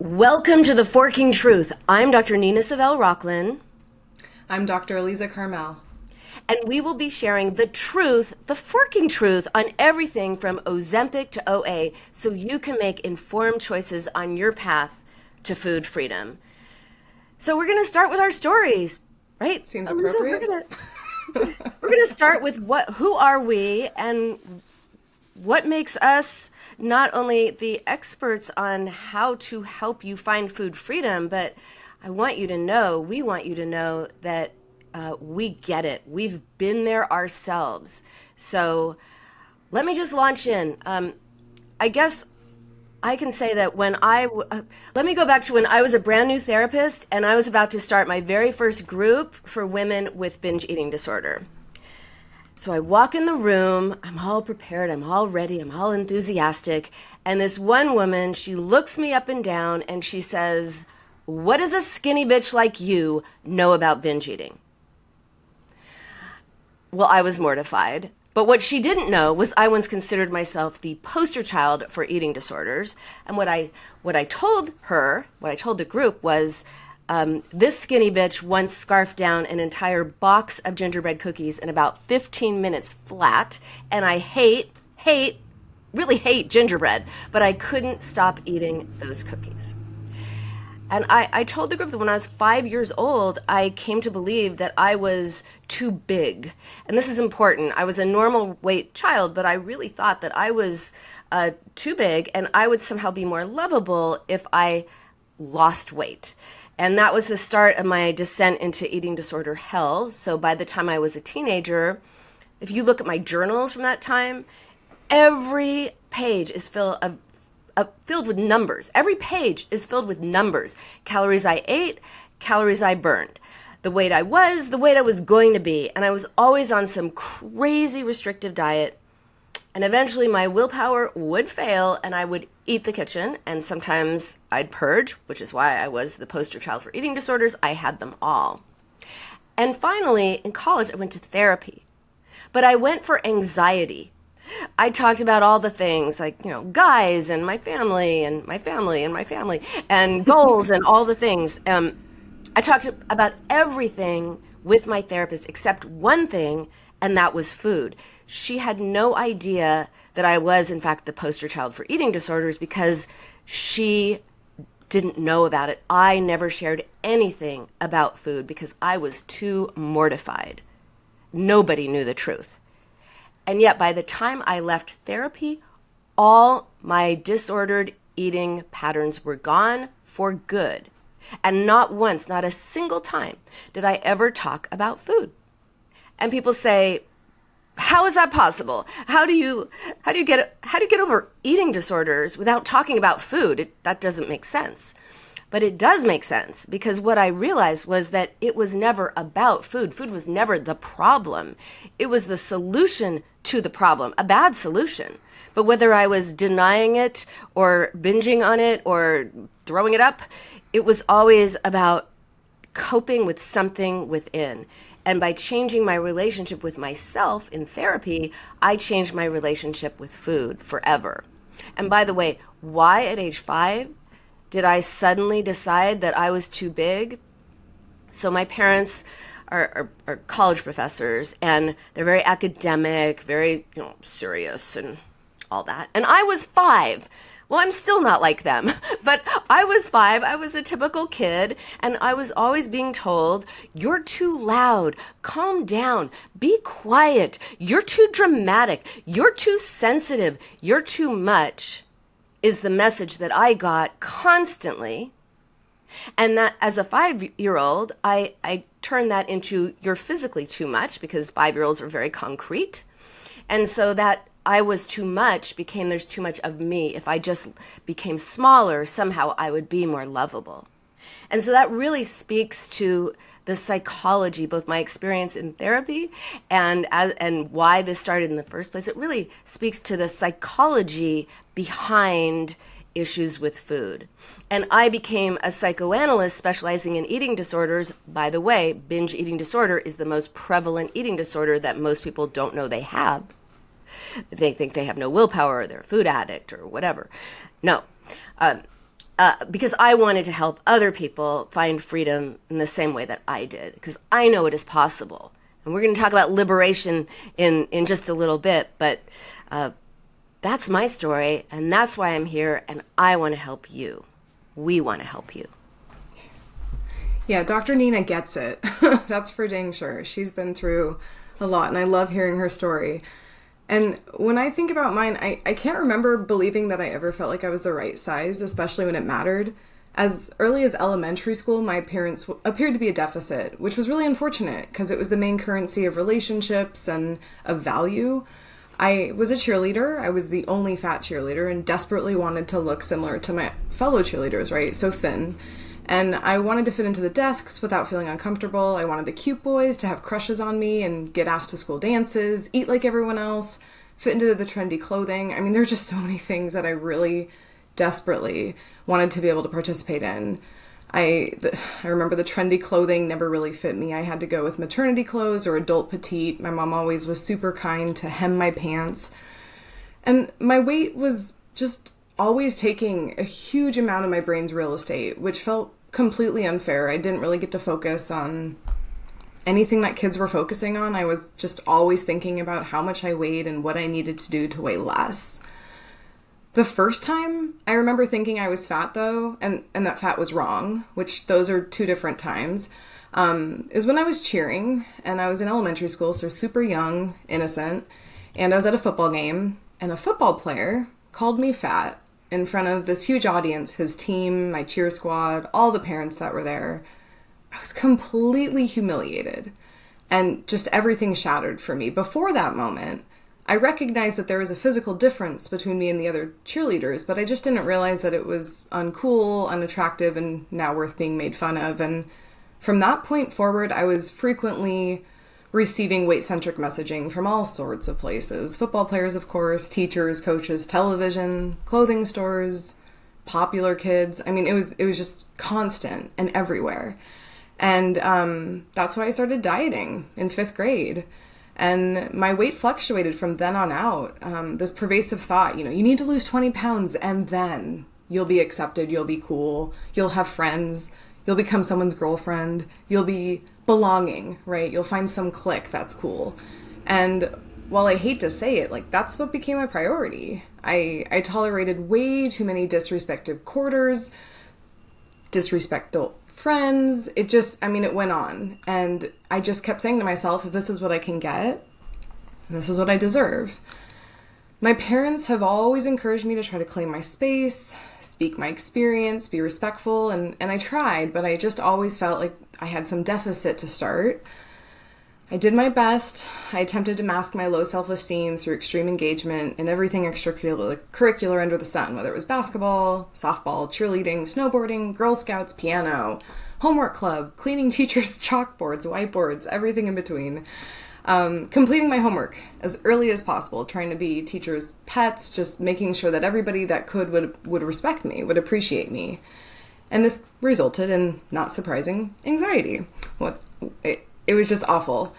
Welcome to The Forking Truth. I'm Dr. Nina Savelle-Rocklin. I'm Dr. Alisa Karmel. And we will be sharing the truth, the forking truth, on everything from Ozempic to OA so you can make informed choices on your path to food freedom. So we're going to start with our stories, right? Seems Alisa, appropriate. We're going to start with who are we and what makes us not only the experts on how to help you find food freedom, but we want you to know that we get it. We've been there ourselves. So let me just launch in. I guess I can say that let me go back to when I was a brand new therapist and I was about to start my very first group for women with binge eating disorder. So I walk in the room, I'm all prepared, I'm all ready, I'm all enthusiastic. And this one woman, she looks me up and down and she says, "What does a skinny bitch like you know about binge eating?" Well, I was mortified. But what she didn't know was I once considered myself the poster child for eating disorders. And what I told the group was, this skinny bitch once scarfed down an entire box of gingerbread cookies in about 15 minutes flat. And I really hate gingerbread, but I couldn't stop eating those cookies. And I told the group that when I was 5 years old, I came to believe that I was too big. And this is important. I was a normal weight child, but I really thought that I was too big and I would somehow be more lovable if I lost weight. And that was the start of my descent into eating disorder hell. So by the time I was a teenager, if you look at my journals from that time, every page is filled with numbers. Every page is filled with numbers. Calories I ate, calories I burned. The weight I was going to be. And I was always on some crazy restrictive diet. And eventually my willpower would fail and I would eat the kitchen. And sometimes I'd purge, which is why I was the poster child for eating disorders. I had them all. And finally, in college, I went to therapy. But I went for anxiety. I talked about all the things like, guys and my family and my family and my family and goals and all the things. I talked about everything with my therapist except one thing, and that was food. She had no idea that I was, in fact, the poster child for eating disorders because she didn't know about it. I never shared anything about food because I was too mortified. Nobody knew the truth. And yet, by the time I left therapy, all my disordered eating patterns were gone for good. And not once, not a single time, did I ever talk about food. And people say, "How is that possible? How do you get over eating disorders without talking about food?" That doesn't make sense. But it does make sense because what I realized was that it was never about food. Food was never the problem. It was the solution to the problem, a bad solution. But whether I was denying it or binging on it or throwing it up, it was always about coping with something within. And by changing my relationship with myself in therapy, I changed my relationship with food forever. And by the way, why at age 5 did I suddenly decide that I was too big? So my parents are college professors, and they're very academic, very serious and all that. And I was 5. Well, I'm still not like them, but I was 5. I was a typical kid, and I was always being told, "You're too loud. Calm down. Be quiet. You're too dramatic. You're too sensitive. You're too much," is the message that I got constantly. And that as a 5-year-old, I turned that into "you're physically too much," because 5-year-olds are very concrete. And so that I was too much became there's too much of me. If I just became smaller, somehow I would be more lovable. And so that really speaks to the psychology, both my experience in therapy and why this started in the first place. It really speaks to the psychology behind issues with food. And I became a psychoanalyst specializing in eating disorders. By the way, binge eating disorder is the most prevalent eating disorder that most people don't know they have. They think they have no willpower or they're a food addict or whatever. No. because I wanted to help other people find freedom in the same way that I did, because I know it is possible. And we're going to talk about liberation in just a little bit, but that's my story, and that's why I'm here, and I want to help you. We want to help you. Yeah, Dr. Nina gets it. That's for dang sure. She's been through a lot, and I love hearing her story. And when I think about mine, I can't remember believing that I ever felt like I was the right size, especially when it mattered. As early as elementary school, my appearance appeared to be a deficit, which was really unfortunate because it was the main currency of relationships and of value. I was a cheerleader. I was the only fat cheerleader and desperately wanted to look similar to my fellow cheerleaders, right? So thin. And I wanted to fit into the desks without feeling uncomfortable. I wanted the cute boys to have crushes on me and get asked to school dances, eat like everyone else, fit into the trendy clothing. I mean, there are just so many things that I really desperately wanted to be able to participate in. I remember the trendy clothing never really fit me. I had to go with maternity clothes or adult petite. My mom always was super kind to hem my pants. And my weight was just always taking a huge amount of my brain's real estate, which felt completely unfair. I didn't really get to focus on anything that kids were focusing on. I was just always thinking about how much I weighed and what I needed to do to weigh less. The first time I remember thinking I was fat, though, and that fat was wrong, which those are two different times, is when I was cheering, and I was in elementary school, so super young, innocent, and I was at a football game, and a football player called me fat in front of this huge audience, his team, my cheer squad, all the parents that were there. I was completely humiliated, and just everything shattered for me. Before that moment, I recognized that there was a physical difference between me and the other cheerleaders, but I just didn't realize that it was uncool, unattractive, and now worth being made fun of. And from that point forward, I was frequently receiving weight-centric messaging from all sorts of places. Football players, of course, teachers, coaches, television, clothing stores, popular kids. I mean, it was just constant and everywhere. And that's why I started dieting in 5th grade. And my weight fluctuated from then on out. This pervasive thought, you need to lose 20 pounds and then you'll be accepted, you'll be cool, you'll have friends, you'll become someone's girlfriend, you'll be belonging, right? You'll find some clique that's cool. And while I hate to say it, that's what became my priority. I tolerated way too many disrespectful quarters, disrespectful friends. It went on. And I just kept saying to myself, if this is what I can get, this is what I deserve. My parents have always encouraged me to try to claim my space, speak my experience, be respectful, and I tried, but I just always felt like I had some deficit to start. I did my best. I attempted to mask my low self-esteem through extreme engagement in everything extracurricular under the sun, whether it was basketball, softball, cheerleading, snowboarding, Girl Scouts, piano, homework club, cleaning teachers' chalkboards, whiteboards, everything in between. Completing my homework as early as possible, trying to be teachers' pets, just making sure that everybody that could would respect me, would appreciate me. And this resulted in, not surprising, anxiety. It was just awful.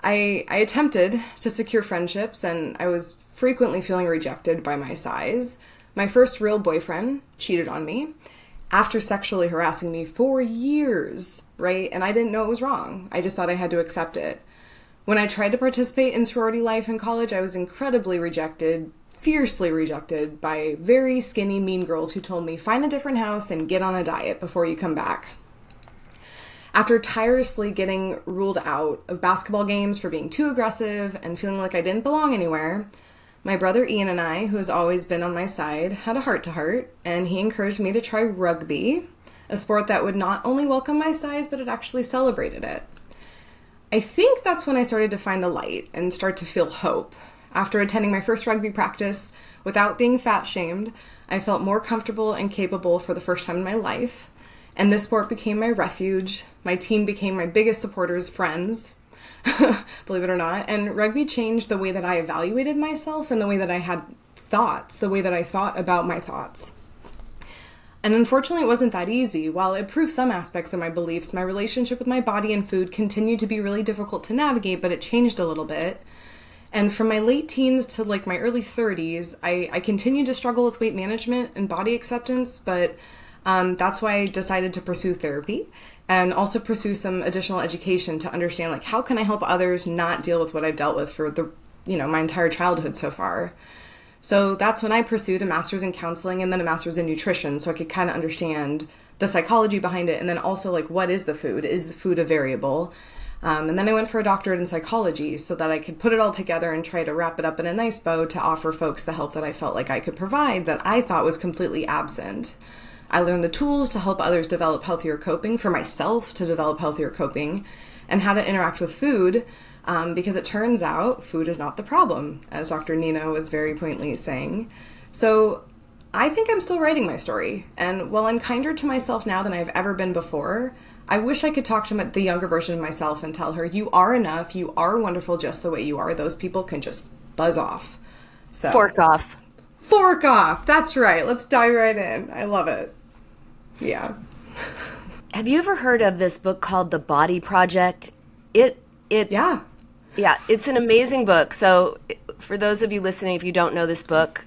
I attempted to secure friendships, and I was frequently feeling rejected by my size. My first real boyfriend cheated on me after sexually harassing me for years, right? And I didn't know it was wrong. I just thought I had to accept it. When I tried to participate in sorority life in college, I was incredibly rejected, fiercely rejected by very skinny, mean girls who told me, find a different house and get on a diet before you come back. After tirelessly getting ruled out of basketball games for being too aggressive and feeling like I didn't belong anywhere, my brother Ian and I, who has always been on my side, had a heart-to-heart, and he encouraged me to try rugby, a sport that would not only welcome my size, but it actually celebrated it. I think that's when I started to find the light and start to feel hope. After attending my first rugby practice without being fat-shamed, I felt more comfortable and capable for the first time in my life. And this sport became my refuge. My team became my biggest supporters, friends, believe it or not. And rugby changed the way that I evaluated myself and the way that I had thoughts, the way that I thought about my thoughts. And unfortunately, it wasn't that easy. While it proved some aspects of my beliefs, my relationship with my body and food continued to be really difficult to navigate, but it changed a little bit. And from my late teens to my early 30s, I continued to struggle with weight management and body acceptance, but That's why I decided to pursue therapy and also pursue some additional education to understand, like, how can I help others not deal with what I've dealt with for my entire childhood so far. So that's when I pursued a master's in counseling and then a master's in nutrition, so I could kind of understand the psychology behind it, and then also, like, what is the food? Is the food a variable? And then I went for a doctorate in psychology so that I could put it all together and try to wrap it up in a nice bow to offer folks the help that I felt like I could provide that I thought was completely absent. I learned the tools to help others develop healthier coping, for myself to develop healthier coping, and how to interact with food, because it turns out food is not the problem, as Dr. Nina was very pointedly saying. So I think I'm still writing my story, and while I'm kinder to myself now than I've ever been before, I wish I could talk to the younger version of myself and tell her, you are enough, you are wonderful just the way you are. Those people can just buzz off. So, Fork off. Fork off. That's right. Let's dive right in. I love it. Yeah. Have you ever heard of this book called The Body Project? Yeah. Yeah, it's an amazing book. So for those of you listening, if you don't know this book,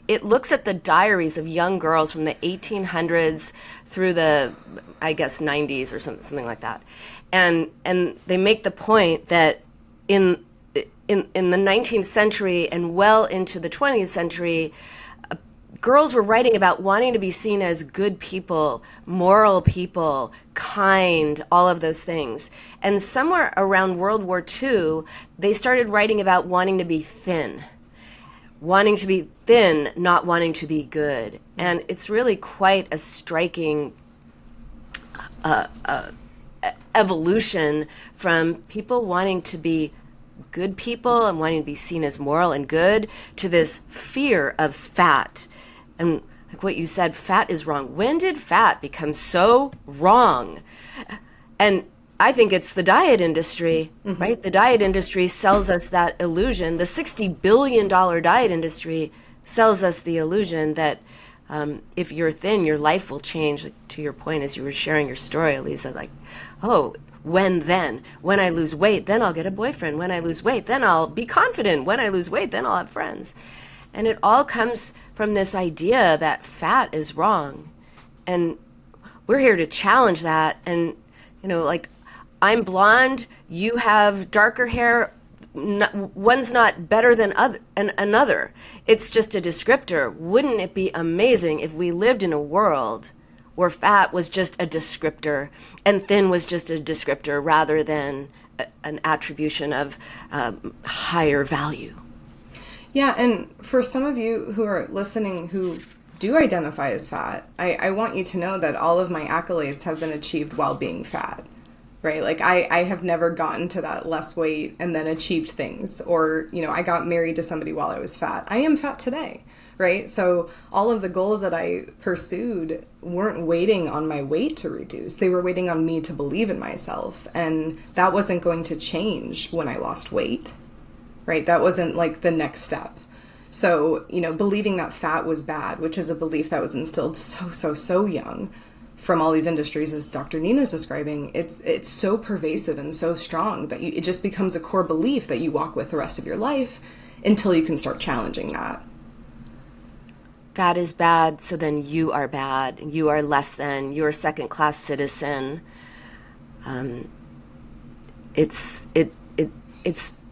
it looks at the diaries of young girls from the 1800s through the, I guess, 90s or something like that. And they make the point that in the 19th century and well into the 20th century, girls were writing about wanting to be seen as good people, moral people, kind, all of those things. And somewhere around World War II, they started writing about wanting to be thin. Wanting to be thin, not wanting to be good. And it's really quite a striking evolution from people wanting to be good people and wanting to be seen as moral and good to this fear of fat. And like what you said, fat is wrong. When did fat become so wrong? And I think it's the diet industry, right? The diet industry sells us that illusion. The $60 billion diet industry sells us the illusion that if you're thin, your life will change. Like, to your point, as you were sharing your story, Alisa, like, oh, when I lose weight, then I'll get a boyfriend. When I lose weight, then I'll be confident. When I lose weight, then I'll have friends. And it all comes from this idea that fat is wrong. And we're here to challenge that. And, like, I'm blonde, you have darker hair, one's not better than another. It's just a descriptor. Wouldn't it be amazing if we lived in a world where fat was just a descriptor and thin was just a descriptor rather than an attribution of higher value? Yeah, and for some of you who are listening who do identify as fat, I want you to know that all of my accolades have been achieved while being fat, right? Like, I have never gotten to that less weight and then achieved things, or, I got married to somebody while I was fat. I am fat today, right? So all of the goals that I pursued weren't waiting on my weight to reduce. They were waiting on me to believe in myself, and that wasn't going to change when I lost weight. Right? That wasn't like the next step. So, believing that fat was bad, which is a belief that was instilled so young from all these industries, as Dr. Nina's describing, it's so pervasive and so strong that it just becomes a core belief that you walk with the rest of your life until you can start challenging that. Fat is bad, so then you are bad. You are less than. You're a second-class citizen. It's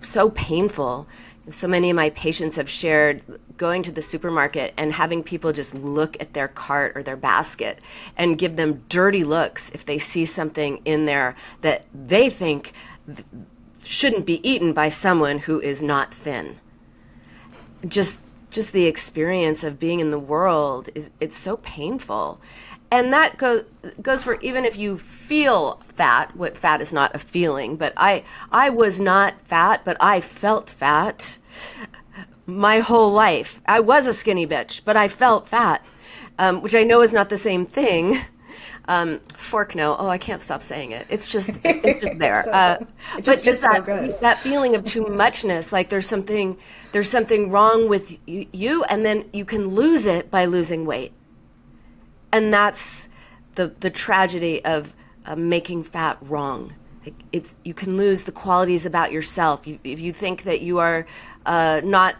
so painful. So many of my patients have shared going to the supermarket and having people just look at their cart or their basket and give them dirty looks if they see something in there that they think shouldn't be eaten by someone who is not thin. Just the experience of being in the world it's so painful. And that goes for even if you feel fat. What fat is not a feeling, but I was not fat, but I felt fat my whole life. I was a skinny bitch, but I felt fat, which I know is not the same thing. Fork no. Oh, I can't stop saying it. It's just there. It just gets so good. That feeling of too muchness, like there's something wrong with you, and then you can lose it by losing weight. And that's the tragedy of making fat wrong. You can lose the qualities about yourself. If you think that you are not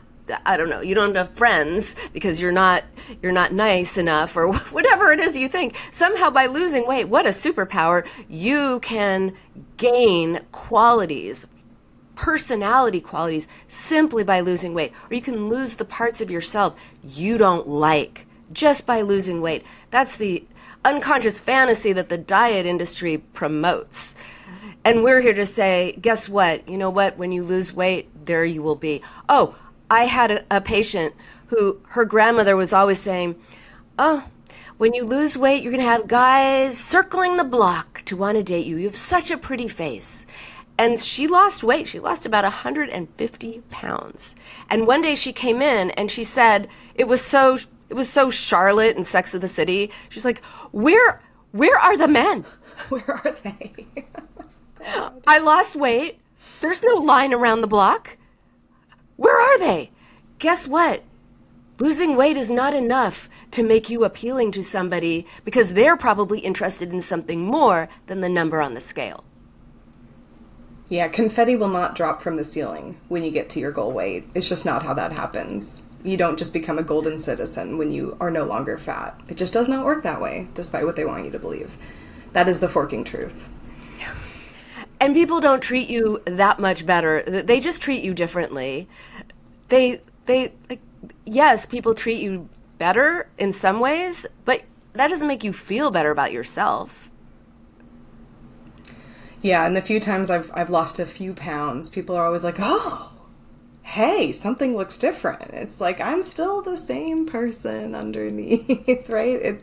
I don't know, you don't have friends because you're not nice enough, or whatever it is you think. Somehow by losing weight, what a superpower, you can gain qualities, personality qualities, simply by losing weight. Or you can lose the parts of yourself you don't like just by losing weight. That's the unconscious fantasy that the diet industry promotes. And we're here to say, guess what? You know what? When you lose weight, there you will be. Oh, I had a patient who, her grandmother was always saying, oh, when you lose weight, you're going to have guys circling the block to want to date you. You have such a pretty face. And she lost weight. She lost about 150 pounds. And one day she came in and she said, it was so Charlotte and Sex of the City. She's like, where are the men? Where are they? I lost weight. There's no line around the block. Where are they? Guess what? Losing weight is not enough to make you appealing to somebody, because they're probably interested in something more than the number on the scale. Yeah, confetti will not drop from the ceiling when you get to your goal weight. It's just not how that happens. You don't just become a golden citizen when you are no longer fat. It just does not work that way, despite what they want you to believe. That is the forking truth. And people don't treat you that much better. They just treat you differently. Yes, people treat you better in some ways, but that doesn't make you feel better about yourself. Yeah, and the few times I've lost a few pounds, people are always like, oh, hey, something looks different. It's like, I'm still the same person underneath, right?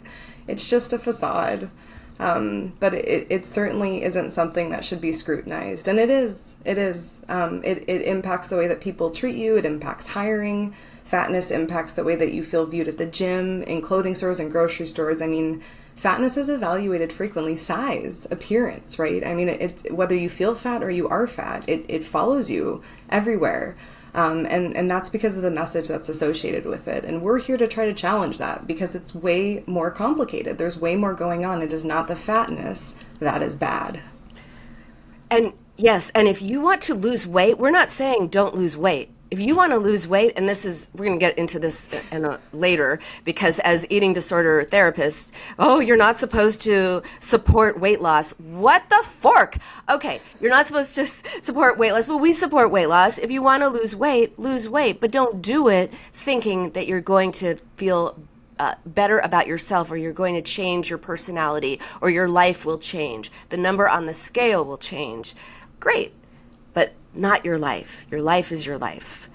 It's just a facade. But it certainly isn't something that should be scrutinized. And it is. It impacts the way that people treat you. It impacts hiring. Fatness impacts the way that you feel viewed at the gym, in clothing stores and grocery stores. I mean, fatness is evaluated frequently. Size, appearance, right? I mean, whether you feel fat or you are fat, it follows you everywhere. And that's because of the message that's associated with it. And we're here to try to challenge that, because it's way more complicated. There's way more going on. It is not the fatness that is bad. And yes, and if you want to lose weight, we're not saying don't lose weight. If you want to lose weight, and we're going to get into this later, because as eating disorder therapists, you're not supposed to support weight loss. What the fork? Okay, you're not supposed to support weight loss, but we support weight loss. If you want to lose weight, but don't do it thinking that you're going to feel better about yourself, or you're going to change your personality, or your life will change. The number on the scale will change. Great, but not your life. Your life is your life.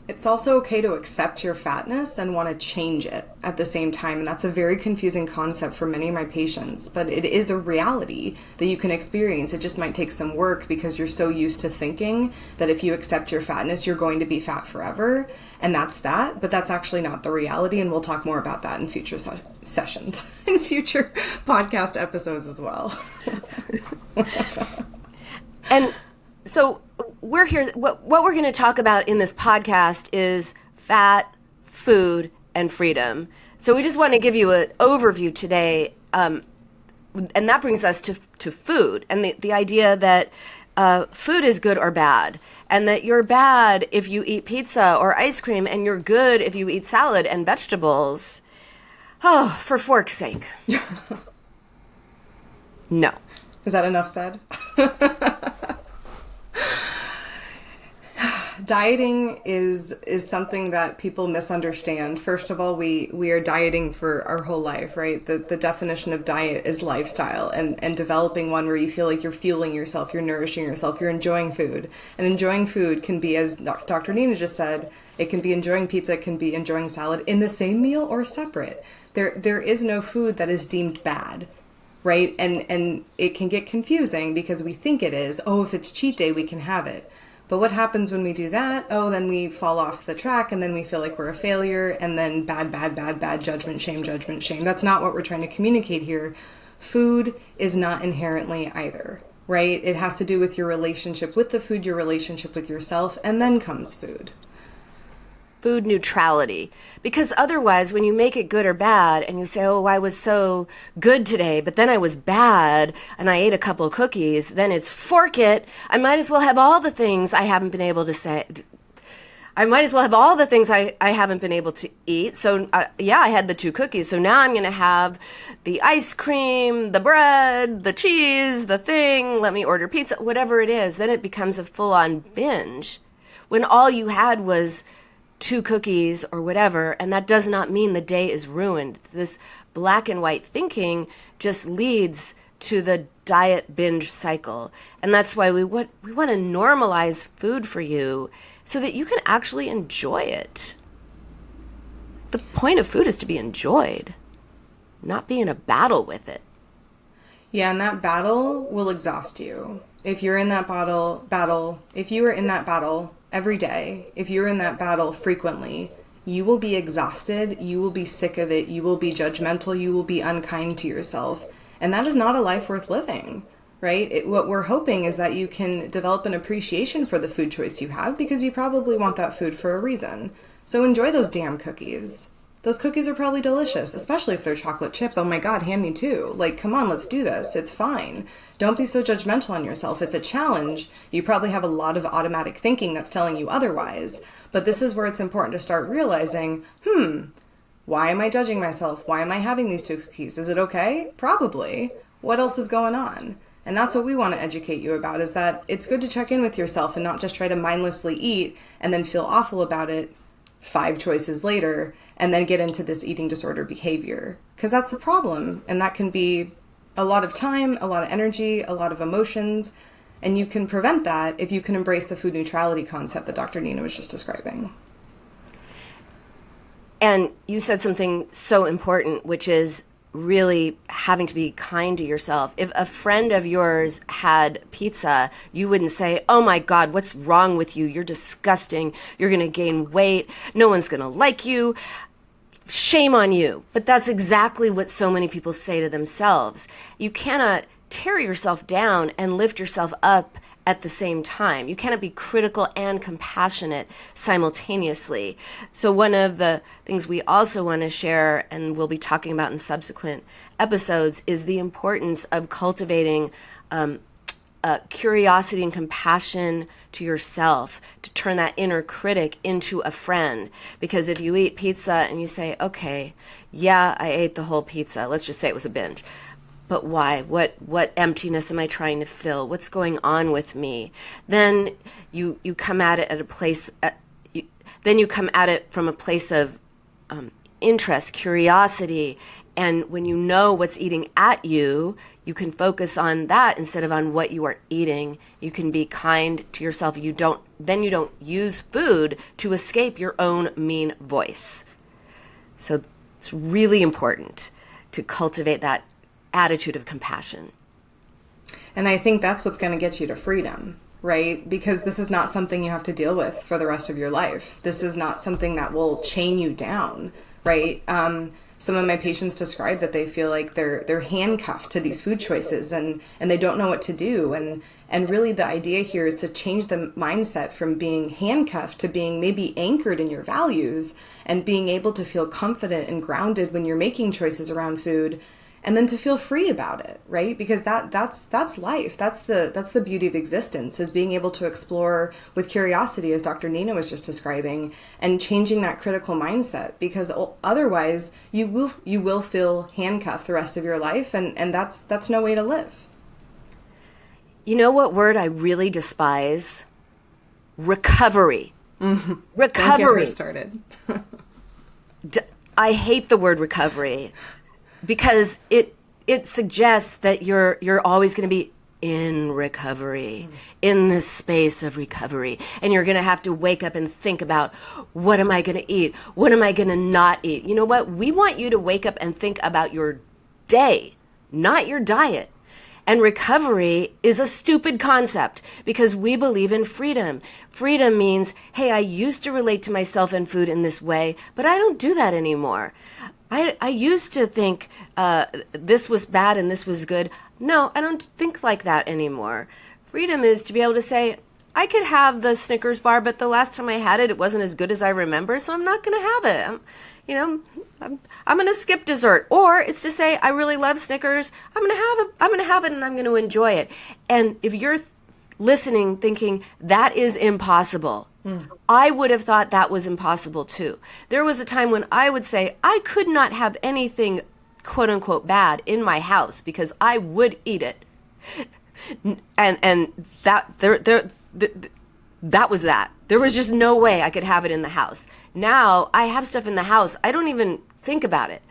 It's also okay to accept your fatness and want to change it at the same time. And that's a very confusing concept for many of my patients, but it is a reality that you can experience. It just might take some work, because you're so used to thinking that if you accept your fatness, you're going to be fat forever. And that's that, but that's actually not the reality. And we'll talk more about that in future sessions, in future podcast episodes as well. And so we're here, what we're going to talk about in this podcast is fat, food, and freedom. So we just want to give you an overview today, and that brings us to food, and the idea that food is good or bad, and that you're bad if you eat pizza or ice cream, and you're good if you eat salad and vegetables. Oh, for fork's sake. No. Is that enough said? Dieting is something that people misunderstand. First of all, we are dieting for our whole life, right? The definition of diet is lifestyle, and developing one where you feel like you're fueling yourself, you're nourishing yourself, you're enjoying food. And enjoying food can be, as Dr. Nina just said, it can be enjoying pizza, it can be enjoying salad in the same meal or separate. There is no food that is deemed bad, right? And it can get confusing because we think it is. Oh, if it's cheat day, we can have it. But what happens when we do that? Oh, then we fall off the track, and then we feel like we're a failure, and then bad, judgment, shame. That's not what we're trying to communicate here. Food is not inherently either, right? It has to do with your relationship with the food, your relationship with yourself, and then comes food. Food neutrality. Because otherwise, when you make it good or bad, and you say, oh, I was so good today, but then I was bad, and I ate a couple of cookies, then it's fork it. I might as well have all the things I haven't been able to say. I might as well have all the things I haven't been able to eat. So yeah, I had the 2 cookies. So now I'm going to have the ice cream, the bread, the cheese, the thing. Let me order pizza, whatever it is. Then it becomes a full-on binge when all you had was 2 cookies or whatever. And that does not mean the day is ruined. This black and white thinking just leads to the diet binge cycle. And that's why we want to normalize food for you so that you can actually enjoy it. The point of food is to be enjoyed, not be in a battle with it. Yeah, and that battle will exhaust you. If you're in that if you are in that battle every day, if you're in that battle frequently, you will be exhausted, you will be sick of it, you will be judgmental, you will be unkind to yourself. And that is not a life worth living, right? What we're hoping is that you can develop an appreciation for the food choice you have, because you probably want that food for a reason. So enjoy those damn cookies. Those cookies are probably delicious, especially if they're chocolate chip. Oh my God, hand me 2. Like, come on, let's do this. It's fine. Don't be so judgmental on yourself. It's a challenge. You probably have a lot of automatic thinking that's telling you otherwise. But this is where it's important to start realizing, why am I judging myself? Why am I having these 2 cookies? Is it okay? Probably. What else is going on? And that's what we want to educate you about, is that it's good to check in with yourself and not just try to mindlessly eat and then feel awful about it 5 choices later and then get into this eating disorder behavior. Because that's the problem. And that can be a lot of time, a lot of energy, a lot of emotions. And you can prevent that if you can embrace the food neutrality concept that Dr. Nina was just describing. And you said something so important, which is really having to be kind to yourself. If a friend of yours had pizza, you wouldn't say, oh my God, what's wrong with you? You're disgusting. You're going to gain weight. No one's going to like you. Shame on you. But that's exactly what so many people say to themselves. You cannot tear yourself down and lift yourself up at the same time. You cannot be critical and compassionate simultaneously. So one of the things we also want to share, and we'll be talking about in subsequent episodes, is the importance of cultivating curiosity and compassion to yourself, to turn that inner critic into a friend. Because if you eat pizza and you say, okay, yeah, I ate the whole pizza. Let's just say it was a binge. But why? What emptiness am I trying to fill? What's going on with me? Then you come at it at a place. Then you come at it from a place of interest, curiosity, and when you know what's eating at you, you can focus on that instead of on what you are eating. You can be kind to yourself. You don't use food to escape your own mean voice. So it's really important to cultivate that attitude of compassion. And I think that's what's going to get you to freedom, right? Because this is not something you have to deal with for the rest of your life. This is not something that will chain you down, right? Some of my patients describe that they feel like they're handcuffed to these food choices and they don't know what to do. And really the idea here is to change the mindset from being handcuffed to being maybe anchored in your values and being able to feel confident and grounded when you're making choices around food. And then to feel free about it, right? Because that's life. That's the beauty of existence, is being able to explore with curiosity, as Dr. Nina was just describing, and changing that critical mindset. Because otherwise, you will feel handcuffed the rest of your life, and that's no way to live. You know what word I really despise? Recovery. Mm-hmm. Recovery. Don't get her started. I hate the word recovery. Because it suggests that you're always going to be in recovery, in this space of recovery. And you're going to have to wake up and think about, what am I going to eat? What am I going to not eat? You know what? We want you to wake up and think about your day, not your diet. And recovery is a stupid concept because we believe in freedom. Freedom means, hey, I used to relate to myself and food in this way, but I don't do that anymore. I used to think this was bad and this was good. No, I don't think like that anymore. Freedom is to be able to say, I could have the Snickers bar, but the last time I had it, it wasn't as good as I remember, so I'm not going to have it. I'm going to skip dessert. Or it's to say, I really love Snickers. I'm going to have it and I'm going to enjoy it. And if you're listening thinking that is impossible. I would have thought that was impossible too. There was a time when I would say I could not have anything quote unquote bad in my house because I would eat it. And that was that. There was just no way I could have it in the house. Now I have stuff in the house. I don't even think about it.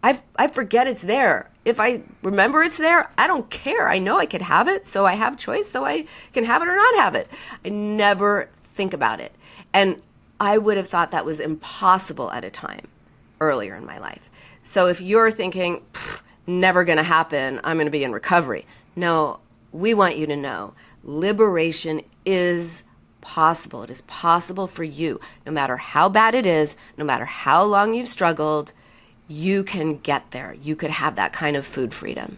I forget it's there. If I remember it's there, I don't care. I know I could have it, so I have choice, so I can have it or not have it. I never think about it. And I would have thought that was impossible at a time earlier in my life. So if you're thinking, never going to happen, I'm going to be in recovery. No, we want you to know liberation is possible. It is possible for you. No matter how bad it is, no matter how long you've struggled, you can get there. You could have that kind of food freedom.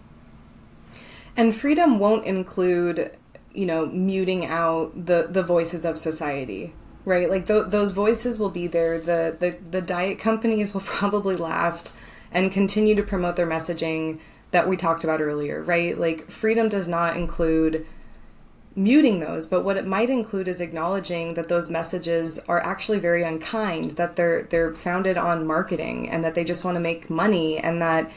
And freedom won't include, muting out the voices of society, right? Like those voices will be there. The diet companies will probably last and continue to promote their messaging that we talked about earlier, right? Like freedom does not include muting those, but what it might include is acknowledging that those messages are actually very unkind, that they're founded on marketing and that they just want to make money, and that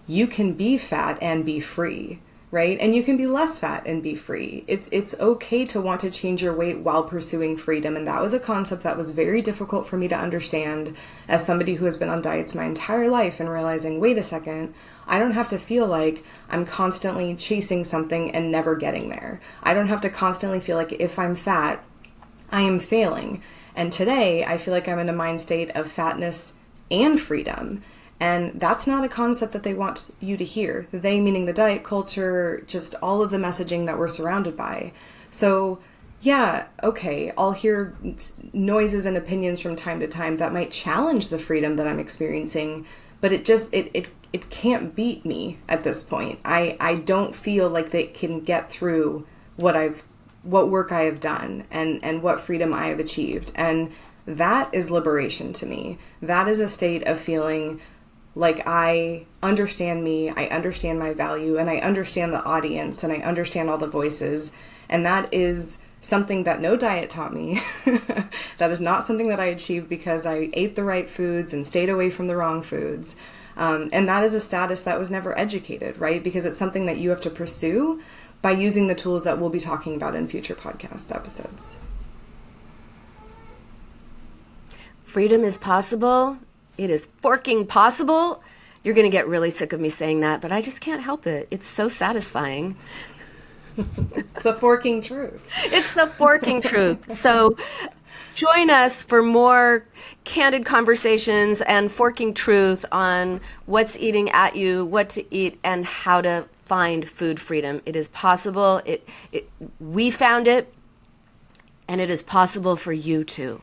you can be fat and be free, right? And you can be less fat and be free. It's okay to want to change your weight while pursuing freedom. And that was a concept that was very difficult for me to understand as somebody who has been on diets my entire life, and realizing, wait a second, I don't have to feel like I'm constantly chasing something and never getting there. I don't have to constantly feel like if I'm fat, I am failing. And today I feel like I'm in a mind state of fatness and freedom. And that's not a concept that they want you to hear. They meaning the diet culture, just all of the messaging that we're surrounded by. So yeah, okay, I'll hear noises and opinions from time to time that might challenge the freedom that I'm experiencing, but it can't beat me at this point. I don't feel like they can get through what work I have done and what freedom I have achieved. And that is liberation to me. That is a state of feeling like I understand me, I understand my value, and I understand the audience, and I understand all the voices. And that is something that no diet taught me. That is not something that I achieved because I ate the right foods and stayed away from the wrong foods. And that is a status that was never educated, right? Because it's something that you have to pursue by using the tools that we'll be talking about in future podcast episodes. Freedom is possible. It is forking possible. You're going to get really sick of me saying that, but I just can't help it. It's so satisfying. It's the forking truth. It's the forking truth. So join us for more candid conversations and forking truth on what's eating at you, what to eat, and how to find food freedom. It is possible. We found it, and it is possible for you too.